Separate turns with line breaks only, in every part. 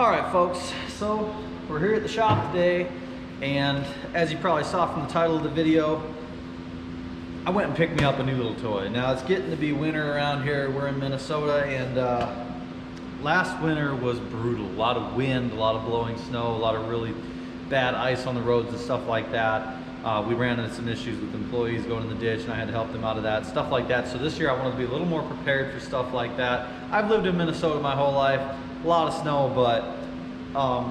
All right, folks, so we're here at the shop today, and as you probably saw from the title of the video, I went and picked me up a new little toy. Now it's getting to be winter around here. We're in Minnesota, and last winter was brutal. A lot of wind, a lot of blowing snow, a lot of really bad ice on the roads and stuff like that. We ran into some issues with employees going in the ditch, and I had to help them out of that, stuff like that. So this year I wanted to be a little more prepared for stuff like that. I've lived in Minnesota my whole life, a lot of snow, but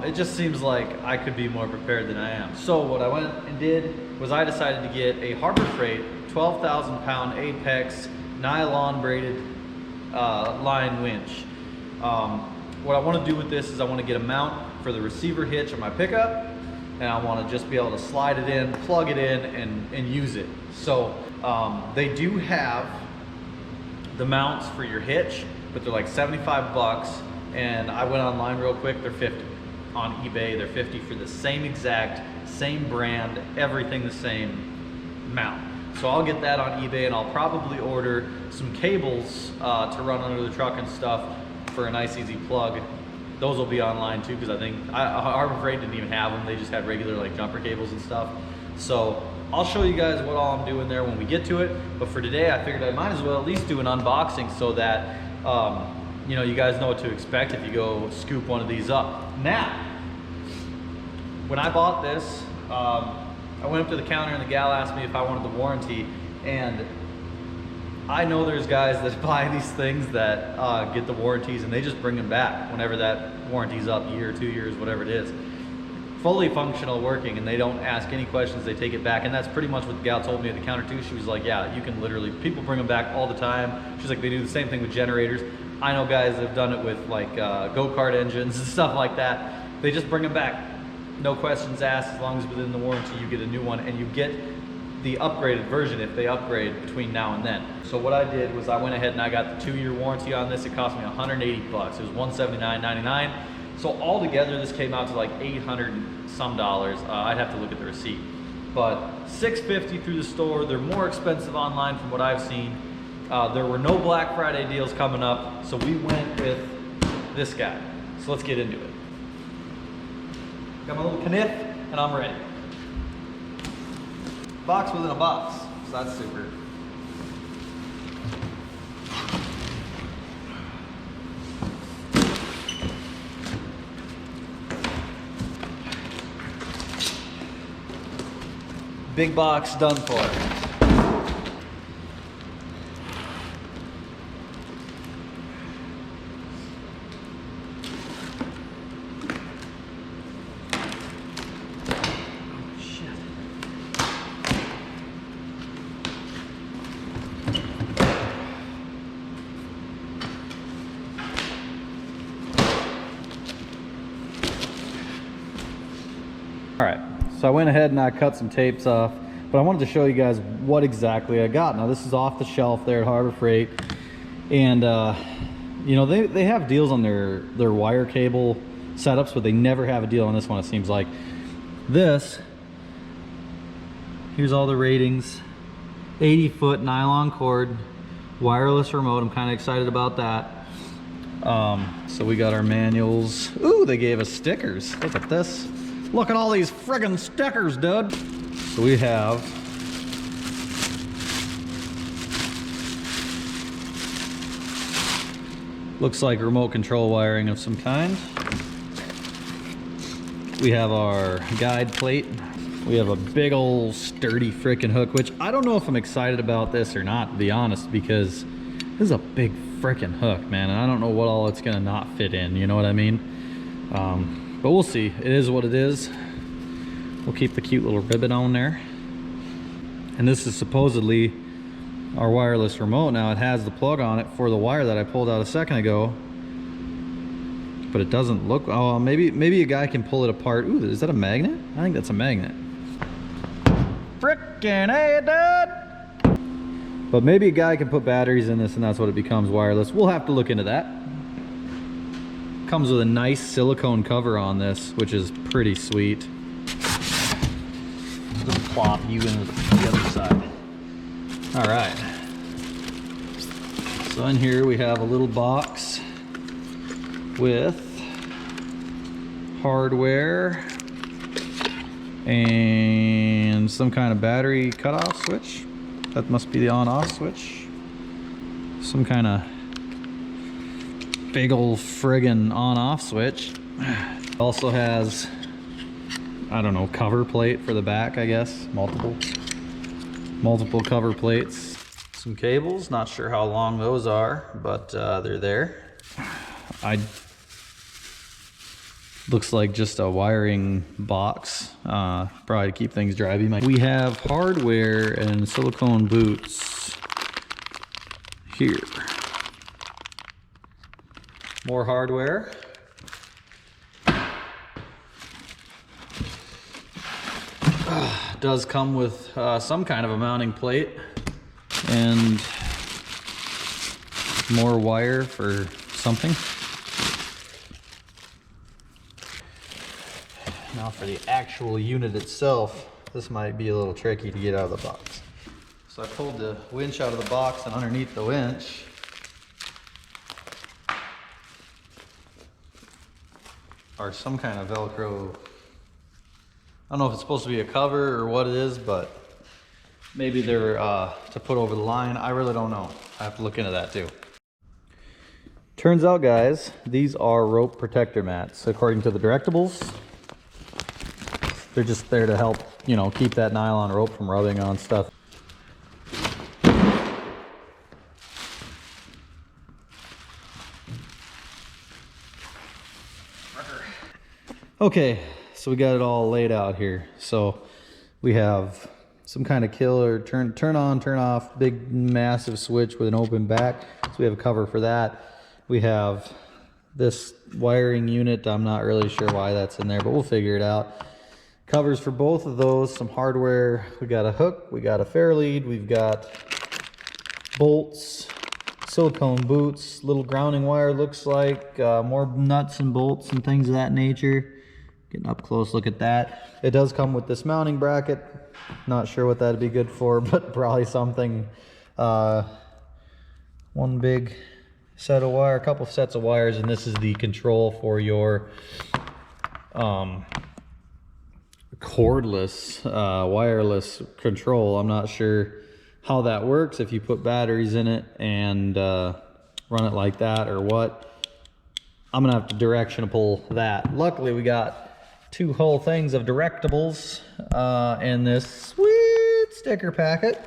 it just seems like I could be more prepared than I am. So what I went and did was I decided to get a Harbor Freight 12,000 pound Apex nylon braided line winch. What I want to do with this is I want to get a mount for the receiver hitch on my pickup, and I want to just be able to slide it in, plug it in, and use it. So they do have the mounts for your hitch, but they're like 75 bucks, and I went online real quick, they're 50. On eBay, they're 50 for the same exact, same brand, everything the same mount. So I'll get that on eBay, and I'll probably order some cables to run under the truck and stuff for a nice easy plug. Those will be online too, because I think Harbor Freight didn't even have them. They just had regular like jumper cables and stuff. So I'll show you guys what all I'm doing there when we get to it. But for today, I figured I might as well at least do an unboxing so that you know, you guys know what to expect if you go scoop one of these up. Now, when I bought this, I went up to the counter and the gal asked me if I wanted the warranty, and I know there's guys that buy these things that get the warranties and they just bring them back whenever that warranty's up, a year, 2 years, whatever it is. Fully functional, working, and they don't ask any questions, they take it back. And that's pretty much what the gal told me at the counter too. She was like, yeah, you can literally, people bring them back all the time. She's like, they do the same thing with generators. I know guys that have done it with like go-kart engines and stuff like that. They just bring them back, no questions asked. As long as within the warranty you get a new one, and you get the upgraded version if they upgrade between now and then. So what I did was I went ahead and I got the 2-year warranty on this. It cost me 180 bucks. It was $179.99. So altogether this came out to like $800 and some dollars. I'd have to look at the receipt. But $650 through the store. They're more expensive online from what I've seen. There were no Black Friday deals coming up, so we went with this guy. So let's get into it. Got my little kniff, and I'm ready. Box within a box, so that's super. Big box done for. All right, so I went ahead and I cut some tapes off, but I wanted to show you guys what exactly I got. Now this is off the shelf there at Harbor Freight, and you know, they have deals on their wire cable setups, but they never have a deal on this one, it seems like. This, here's all the ratings. 80-foot nylon cord, wireless remote. I'm kind of excited about that. So we got our manuals. Ooh, they gave us stickers. Look at this. Look at all these friggin' stickers, dude. So we have looks like remote control wiring of some kind. We have our guide plate. We have a big old sturdy frickin' hook, which I don't know if I'm excited about this or not, to be honest, because this is a big frickin' hook, man, and I don't know what all it's gonna not fit in, you know what I mean? But we'll see. It is what it is. We'll keep the cute little ribbon on there. And this is supposedly our wireless remote. Now it has the plug on it for the wire that I pulled out a second ago, but it doesn't look, oh, maybe a guy can pull it apart. Ooh, is that a magnet? I think that's a magnet. Frickin' hey, dude! But maybe a guy can put batteries in this and that's what it becomes wireless. We'll have to look into that. Comes with a nice silicone cover on this, which is pretty sweet. Just plop you into the other side. All right. So in here we have a little box with hardware, and some kind of battery cutoff switch. That must be the on-off switch. Some kind of big old friggin' on-off switch. Also has, I don't know, cover plate for the back, I guess. Multiple cover plates. Some cables, not sure how long those are, but they're there. Looks like just a wiring box, probably to keep things dry. We have hardware and silicone boots here. More hardware. Does come with some kind of a mounting plate and more wire for something. Now for the actual unit itself, this might be a little tricky to get out of the box. So I pulled the winch out of the box, and underneath the winch are some kind of Velcro. I don't know if it's supposed to be a cover or what it is, but maybe they're to put over the line. I really don't know. I have to look into that too. Turns out, guys, these are rope protector mats. According to the directables, they're just there to help, you know, keep that nylon rope from rubbing on stuff. Okay, so we got it all laid out here. So we have some kind of killer turn on, turn off, big massive switch with an open back. So we have a cover for that. We have this wiring unit. I'm not really sure why that's in there, but we'll figure it out. Covers for both of those, some hardware. We got a hook, we got a fair lead, we've got bolts, silicone boots, little grounding wire looks like, more nuts and bolts and things of that nature. Getting up close, look at that. It does come with this mounting bracket. Not sure what that'd be good for, but probably something. One big set of wire, a couple sets of wires, and this is the control for your cordless, wireless control. I'm not sure how that works, if you put batteries in it and run it like that or what. I'm gonna have to direction pull that. Luckily we got two whole things of directables in this sweet sticker packet.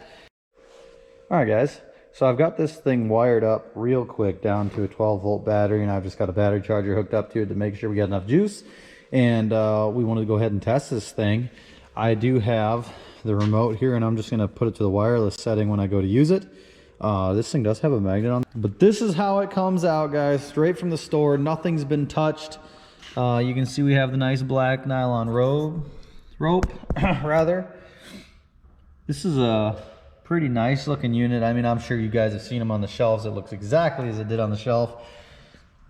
All right, guys, so I've got this thing wired up real quick down to a 12-volt battery, and I've just got a battery charger hooked up to it to make sure we got enough juice. And we wanted to go ahead and test this thing. I do have the remote here, and I'm just gonna put it to the wireless setting when I go to use it. This thing does have a magnet on, but this is how it comes out, guys, straight from the store. Nothing's been touched. You can see we have the nice black nylon rope rather. This is a pretty nice looking unit. I mean, I'm sure you guys have seen them on the shelves. It looks exactly as it did on the shelf.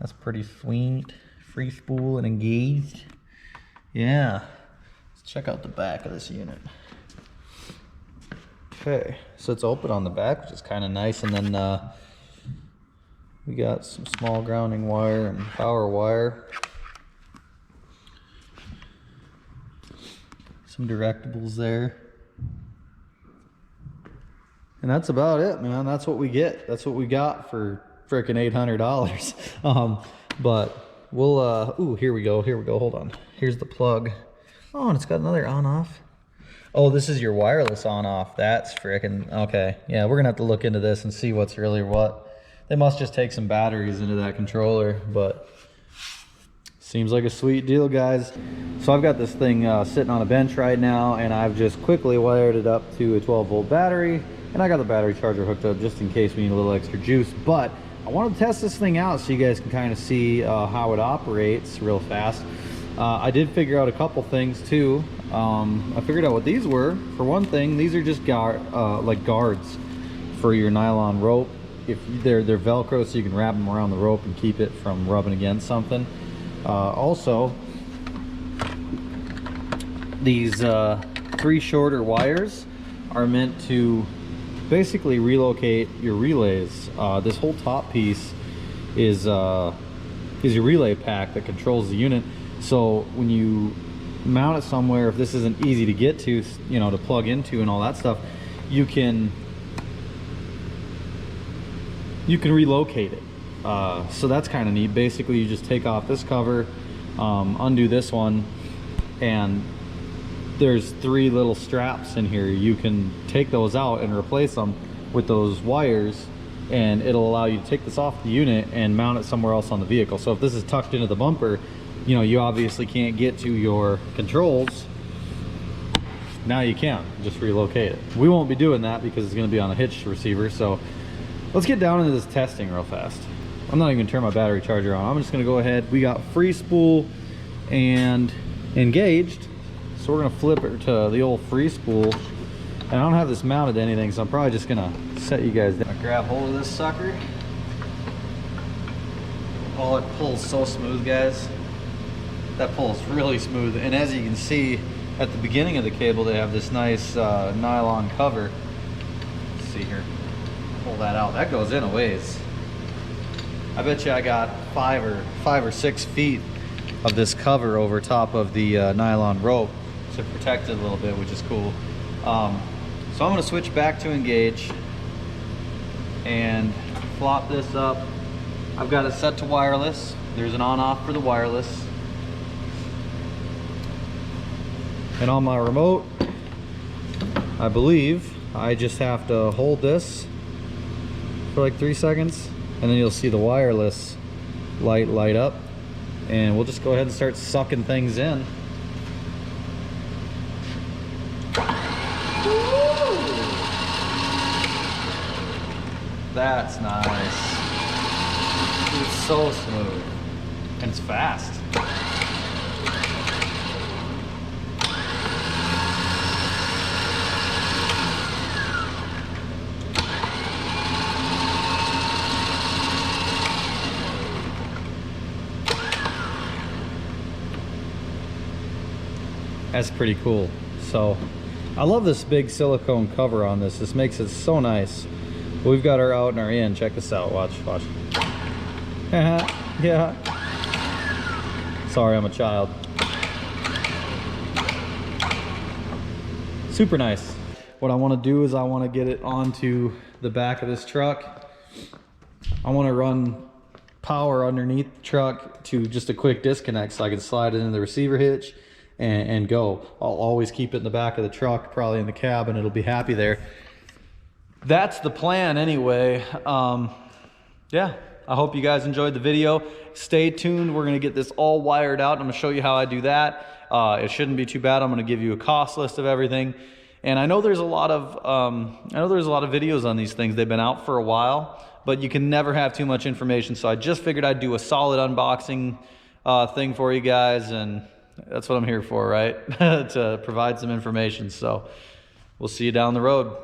That's pretty sweet. Free spool and engaged. Yeah. Let's check out the back of this unit. Okay, so it's open on the back, which is kind of nice, and then we got some small grounding wire and power wire. Some directables there. And that's about it, man. That's what we get. That's what we got for frickin' $800. But we'll, ooh, here we go, hold on. Here's the plug. Oh, and it's got another on-off. Oh, this is your wireless on-off. That's frickin', okay. Yeah, we're gonna have to look into this and see what's really what. They must just take some batteries into that controller, but seems like a sweet deal, guys. So I've got this thing sitting on a bench right now, and I've just quickly wired it up to a 12-volt battery, and I got the battery charger hooked up just in case we need a little extra juice. But I want to test this thing out so you guys can kind of see how it operates real fast. I did figure out a couple things too. I figured out what these were. For one thing, these are just like guards for your nylon rope. If they're Velcro, so you can wrap them around the rope and keep it from rubbing against something. Also, these 3 shorter wires are meant to basically relocate your relays. This whole top piece is your relay pack that controls the unit. So when you mount it somewhere, if this isn't easy to get to, you know, to plug into and all that stuff, you can relocate it. So that's kind of neat. Basically, you just take off this cover, undo this one, and there's 3 little straps in here. You can take those out and replace them with those wires, and it'll allow you to take this off the unit and mount it somewhere else on the vehicle. So if this is tucked into the bumper, you know, you obviously can't get to your controls. Now you can just relocate it. We won't be doing that because it's going to be on a hitched receiver. So let's get down into this testing real fast. I'm not even going to turn my battery charger on. I'm just going to go ahead. We got free spool and engaged, so we're going to flip it to the old free spool. And I don't have this mounted to anything, so I'm probably just going to set you guys down. I grab hold of this sucker. Oh, it pulls so smooth, guys. That pulls really smooth. And as you can see, at the beginning of the cable, they have this nice nylon cover. Let's see here. Pull that out. That goes in a ways. I bet you I got 5 or 6 feet of this cover over top of the nylon rope to protect it a little bit, which is cool. So I'm going to switch back to engage and flop this up. I've got it set to wireless. There's an on-off for the wireless. And on my remote, I believe I just have to hold this for like 3 seconds, and then you'll see the wireless light up, and we'll just go ahead and start sucking things in. That's nice. It's so smooth, and it's fast. That's pretty cool. So I love this big silicone cover on this. This makes it so nice. We've got our out and our in. Check this out. Watch. Yeah. Sorry, I'm a child. Super nice. What I want to do is I want to get it onto the back of this truck. I want to run power underneath the truck to just a quick disconnect so I can slide it into the receiver hitch and go. I'll always keep it in the back of the truck, probably in the cab, and it'll be happy there. That's the plan anyway. Yeah, I hope you guys enjoyed the video. Stay tuned. We're going to get this all wired out. I'm going to show you how I do that. It shouldn't be too bad. I'm going to give you a cost list of everything. And I know there's a lot of videos on these things. They've been out for a while, but you can never have too much information. So I just figured I'd do a solid unboxing thing for you guys, and that's what I'm here for, right? To provide some information. So we'll see you down the road.